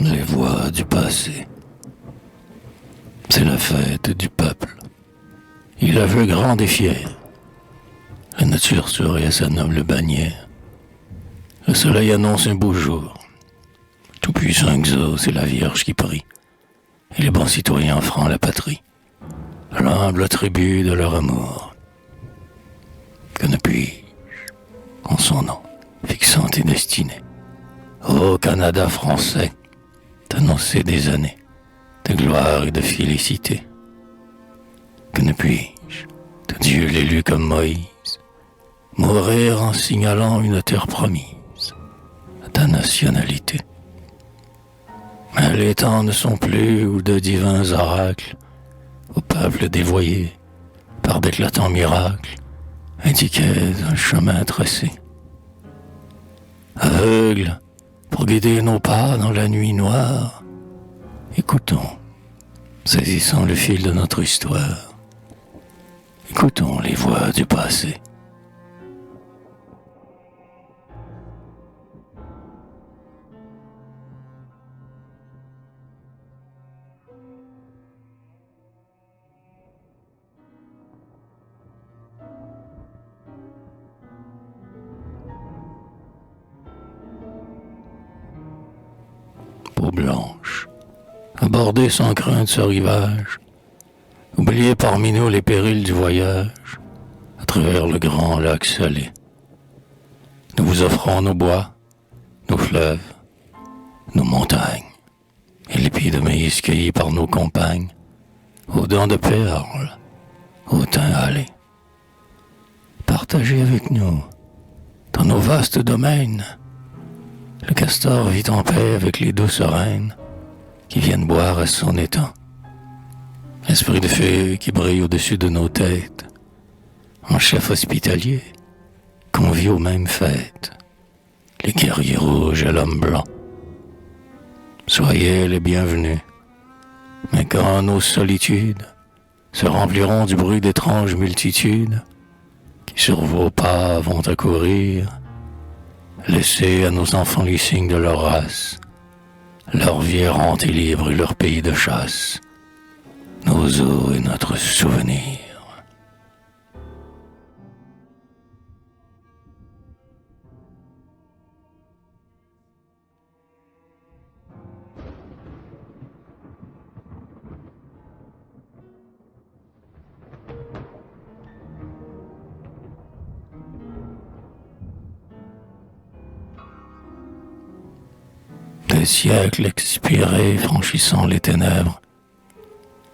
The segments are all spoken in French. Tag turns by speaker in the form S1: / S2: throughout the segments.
S1: Les voix du passé. C'est la fête du peuple. Il a vu grand et fier. La nature sourit à sa noble bannière. Le soleil annonce un beau jour. Tout-puissant exauce et la Vierge qui prie. Et les bons citoyens offrant la patrie. L'humble tribut de leur amour. Que ne puis-je, en son nom, fixant tes destinées, ô Canada français, t'annoncer des années de gloire et de félicité. Que ne puis-je, de Dieu l'élu comme Moïse, mourir en signalant une terre promise à ta nationalité. Mais les temps ne sont plus où de divins oracles, au peuple dévoyé, par d'éclatants miracles, indiquaient un chemin tracé. Aveugles, pour guider nos pas dans la nuit noire, écoutons, saisissons le fil de notre histoire. Écoutons les voix du passé. Peau blanche, aborder sans crainte ce rivage, oublier parmi nous les périls du voyage, à travers le grand lac salé. Nous vous offrons nos bois, nos fleuves, nos montagnes, et les pieds de maïs cueillis par nos compagnes, aux dents de perles, au teint hâlé. Partagez avec nous, dans nos vastes domaines, le castor vit en paix avec les douces reines qui viennent boire à son étang. L'esprit de fée qui brille au-dessus de nos têtes, en chef hospitalier, convie aux mêmes fêtes, les guerriers rouges et l'homme blanc. Soyez les bienvenus, mais quand nos solitudes se rempliront du bruit d'étranges multitudes qui sur vos pas vont accourir, laissez à nos enfants les signes de leur race, leur vie errante et libre et leur pays de chasse, nos eaux et notre souvenir. Des siècles expirés franchissant les ténèbres,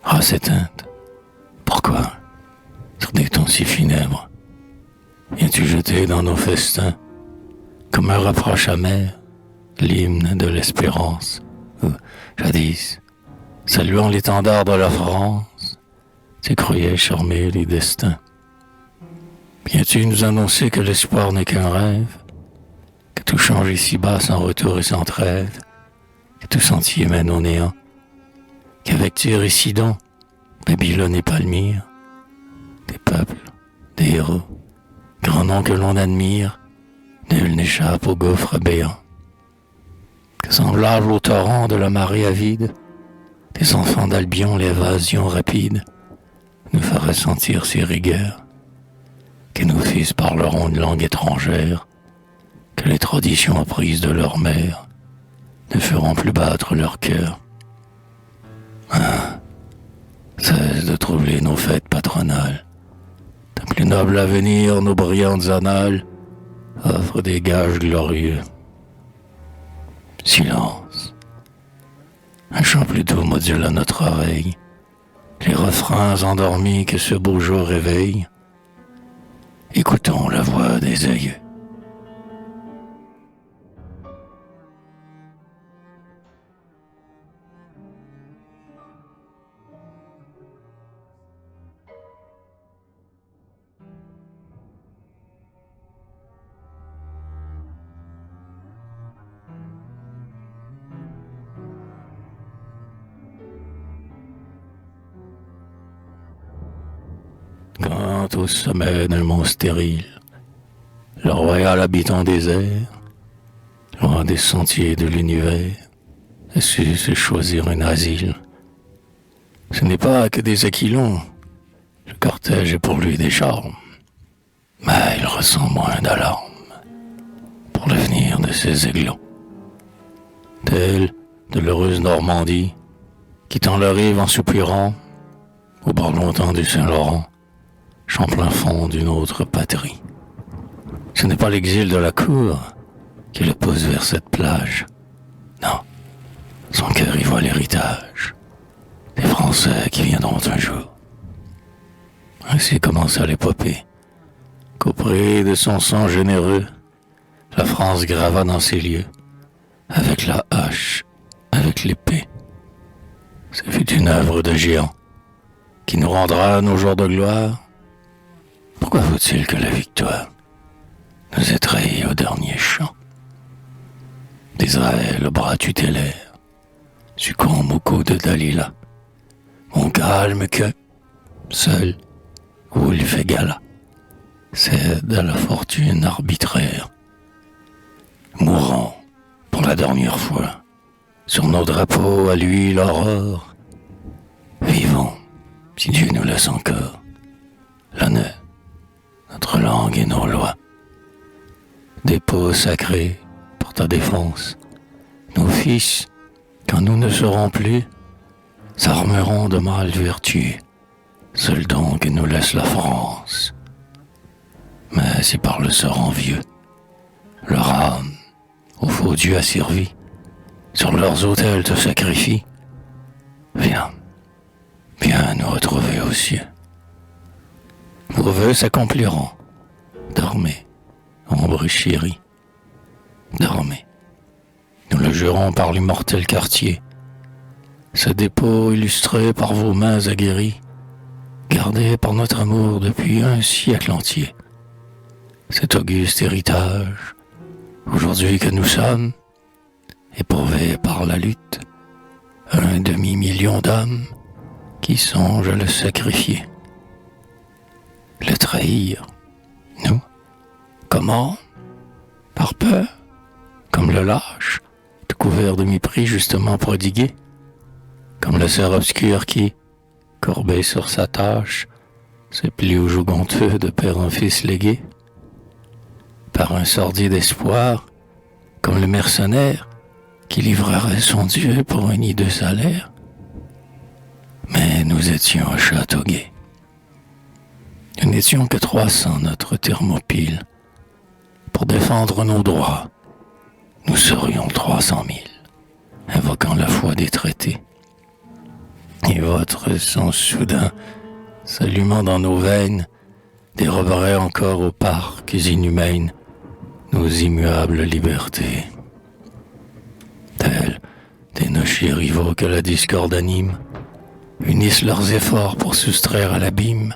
S1: race éteinte, pourquoi, sur des tons si funèbres, viens-tu jeter dans nos festins, comme un reproche amer, l'hymne de l'espérance, où, jadis, saluant l'étendard de la France, tu croyais charmer les destins. Viens-tu nous annoncer que l'espoir n'est qu'un rêve, que tout change ici-bas sans retour et sans trêve, que tout sentier mène au néant, qu'avec Tyr et Sidon, Babylone et Palmyre, des peuples, des héros, grands noms que l'on admire, nul n'échappe au gouffre béant. Que semblable au torrent de la marée avide, des enfants d'Albion l'évasion rapide nous ferait sentir ses rigueurs, que nos fils parleront une langue étrangère, que les traditions apprises de leur mère ne feront plus battre leur cœur. Ah, cesse de troubler nos fêtes patronales. D'un plus noble avenir, nos brillantes annales offrent des gages glorieux. Silence. Un chant plus doux module à notre oreille les refrains endormis que ce beau jour réveille. Écoutons la voix des aïeux. Quand au sommet d'un mont stérile, le royal habitant des airs, loin des sentiers de l'univers, a su se choisir un asile. Ce n'est pas que des aquilons. Le cortège est pour lui des charmes. Mais il ressent moins d'alarme pour l'avenir de ses aiglons. Telle de l'heureuse Normandie, quittant la rive en soupirant, au bord longtemps du Saint-Laurent, chant plein fond d'une autre patrie. Ce n'est pas l'exil de la cour qui le pousse vers cette plage. Non, son cœur y voit l'héritage des Français qui viendront un jour. Ainsi commença l'épopée, qu'auprès de son sang généreux, la France grava dans ses lieux, avec la hache, avec l'épée. Ce fut une œuvre de géant, qui nous rendra nos jours de gloire. Pourquoi faut-il que la victoire nous ait trahis au dernier chant? D'Israël au bras tutélaire, succombe au cou de Dalila, mon calme que, seul, où il fait gala, cède à la fortune arbitraire. Mourons, pour la dernière fois, sur nos drapeaux à lui l'aurore. Vivons, si Dieu nous laisse encore, l'honneur, notre langue et nos lois. Dépôt sacré pour ta défense, nos fils, quand nous ne serons plus, s'armeront de mâles vertus, seul don que nous laisse la France. Mais si par le sort envieux, leur âme au faux Dieu a servi, sur leurs autels te sacrifie, viens nous retrouver aux cieux. Vos vœux s'accompliront. Dormez, ombre chérie, dormez. Nous le jurons par l'immortel quartier. Ce dépôt illustré par vos mains aguerries, gardé par notre amour depuis un siècle entier. Cet auguste héritage, aujourd'hui que nous sommes, éprouvés par la lutte, un demi-million d'âmes qui songent à le sacrifier. Le trahir, nous, comment? Par peur, comme le lâche, tout couvert de mépris justement prodigué, comme le cerf obscur qui, courbé sur sa tâche, se plie au joug honteux de père en fils légué. Par un sordide espoir, comme le mercenaire qui livrerait son Dieu pour un hideux salaire. Mais nous étions à Châteauguay. Nous n'étions que 300 notre Thermopyle. Pour défendre nos droits, nous serions 300 000, invoquant la foi des traités. Et votre sang soudain, s'allumant dans nos veines, déroberait encore aux parcs inhumaines nos immuables libertés. Tels des nochers rivaux que la discorde anime, unissent leurs efforts pour soustraire à l'abîme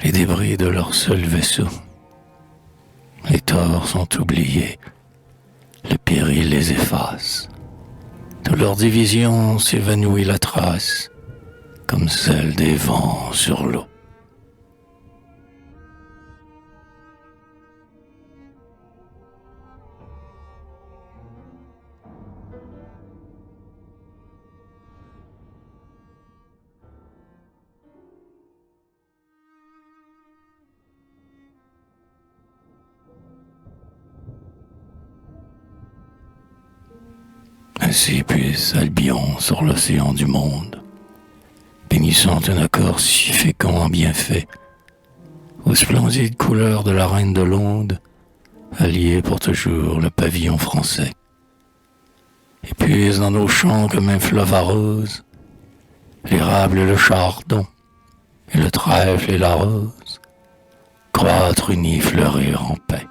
S1: les débris de leur seul vaisseau. Les torts sont oubliés, le péril les efface. De leur division s'évanouit la trace, comme celle des vents sur l'eau. Ainsi puise Albion sur l'océan du monde, bénissant un accord si fécond en bienfaits, aux splendides couleurs de la reine de l'onde, alliée pour toujours le pavillon français. Et puise dans nos champs comme un fleuve arrose, l'érable et le chardon, et le trèfle et la rose, croître unis, fleurir en paix.